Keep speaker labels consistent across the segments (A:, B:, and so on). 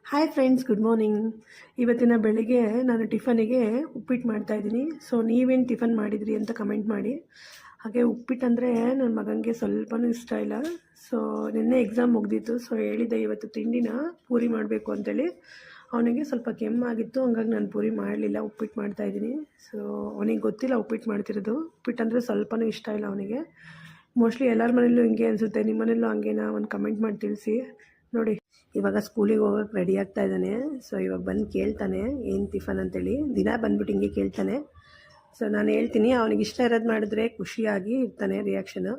A: Hi friends, good morning. ಇವತ್ತಿನ ಬೆಳಿಗ್ಗೆ ನಾನು ಟಿಫನಿಗೆ ಉಪ್ಪಿಟ್ಟು ಮಾಡ್ತಾಯಿದ್ದೀನಿ. ಸೊ ನೀವೇನು ಟಿಫನ್ ಮಾಡಿದ್ರಿ ಅಂತ ಕಮೆಂಟ್ ಮಾಡಿ. ಹಾಗೆ ಉಪ್ಪಿಟ್ಟಂದರೆ ನನ್ನ ಮಗನಿಗೆ ಸ್ವಲ್ಪನೂ ಇಷ್ಟ ಇಲ್ಲ. ಸೊ ನಿನ್ನೆ ಎಕ್ಸಾಮ್ ಮುಗ್ದಿತ್ತು. ಸೊ ಹೇಳಿದ್ದೆ ಇವತ್ತು ತಿಂಡಿನ ಪೂರಿ ಮಾಡಬೇಕು ಅಂತೇಳಿ. ಅವನಿಗೆ ಸ್ವಲ್ಪ ಕೆಮ್ಮಾಗಿತ್ತು, ಹಂಗಾಗಿ ನಾನು ಪೂರಿ ಮಾಡಲಿಲ್ಲ, ಉಪ್ಪಿಟ್ಟು ಮಾಡ್ತಾಯಿದ್ದೀನಿ. ಸೊ ಅವನಿಗೆ ಗೊತ್ತಿಲ್ಲ ಉಪ್ಪಿಟ್ಟು ಮಾಡ್ತಿರೋದು. ಉಪ್ಪಿಟ್ಟಂದರೆ ಸ್ವಲ್ಪನೂ ಇಷ್ಟ ಇಲ್ಲ ಅವನಿಗೆ. ಮೋಸ್ಟ್ಲಿ ಎಲ್ಲರ ಮನೇಲೂ ಹಿಂಗೆ ಅನಿಸುತ್ತೆ. ನಿಮ್ಮ ಮನೇಲೂ ಹಂಗೇನಾ? ಒಂದು ಕಮೆಂಟ್ ಮಾಡಿ ತಿಳಿಸಿ. ನೋಡಿ, ಇವಾಗ ಸ್ಕೂಲಿಗೆ ಹೋಗೋಕೆ ರೆಡಿ ಆಗ್ತಾ ಇದ್ದಾನೆ. ಸೊ ಇವಾಗ ಬಂದು ಕೇಳ್ತಾನೆ ಏನು ಟಿಫನ್ ಅಂತೇಳಿ. ದಿನ ಬಂದ್ಬಿಟ್ಟು ಹಿಂಗೆ ಕೇಳ್ತಾನೆ. ಸೊ ನಾನು ಹೇಳ್ತೀನಿ, ಅವನಿಗೆ ಇಷ್ಟ ಇರೋದು ಮಾಡಿದ್ರೆ ಖುಷಿಯಾಗಿ ಇರ್ತಾನೆ. ರಿಯಾಕ್ಷನು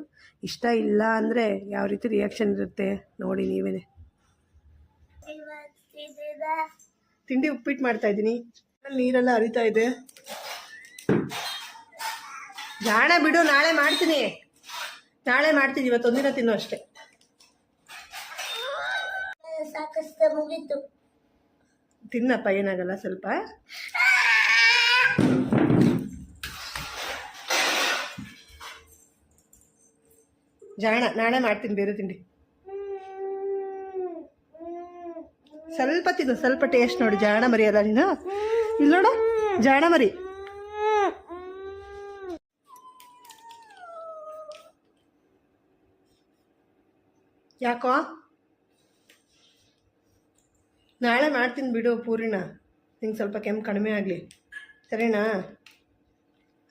A: ಇಷ್ಟ ಇಲ್ಲ ಅಂದರೆ ಯಾವ ರೀತಿ ರಿಯಾಕ್ಷನ್ ಇರುತ್ತೆ ನೋಡಿ ನೀವೇ. ತಿಂಡಿ ಉಪ್ಪಿಟ್ಟು ಮಾಡ್ತಾ ಇದ್ದೀನಿ. ನೀರೆಲ್ಲ ಹರಿತಾ ಇದೆ. ಜಾಣ ಬಿಡು, ನಾಳೆ ಮಾಡ್ತೀನಿ. ಇವತ್ತೊಂದಿನ ತಿನ್ನು ಅಷ್ಟೇ. ತಿನ್ನಪ್ಪ, ಏನಾಗಲ್ಲ. ಸ್ವಲ್ಪ ಜಾಣ, ನಾಳೆ ಮಾಡ್ತೀನಿ ಬೇರೆ ತಿಂಡಿ. ಸ್ವಲ್ಪ ತಿನ್ನು, ಸ್ವಲ್ಪ ಟೇಸ್ಟ್ ನೋಡಿ. ಜಾಣ ಮರಿ ಅಲ್ಲ ನೀನು? ಇಲ್ಲಿ ನೋಡು, ಜಾಣ ಮರಿ. ಯಾಕೋ? ನಾಳೆ ಮಾಡ್ತೀನಿ ಬಿಡು ಪೂರಿನ. ನಿಂಗೆ ಸ್ವಲ್ಪ ಕೆಮ್ಮು ಕಡಿಮೆ ಆಗಲಿ, ಸರಿನಾ?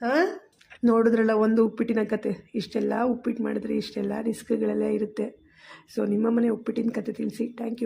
A: ಹಾಂ, ನೋಡಿದ್ರಲ್ಲ ಒಂದು ಉಪ್ಪಿಟ್ಟಿನ ಕತೆ. ಇಷ್ಟೆಲ್ಲ ಉಪ್ಪಿಟ್ಟು ಮಾಡಿದ್ರೆ ಇಷ್ಟೆಲ್ಲ ರಿಸ್ಕ್ಗಳೆಲ್ಲ ಇರುತ್ತೆ. ಸೊ ನಿಮ್ಮ ಮನೆ ಉಪ್ಪಿಟ್ಟಿನ ಕತೆ ತಿಳಿಸಿ. Thank you.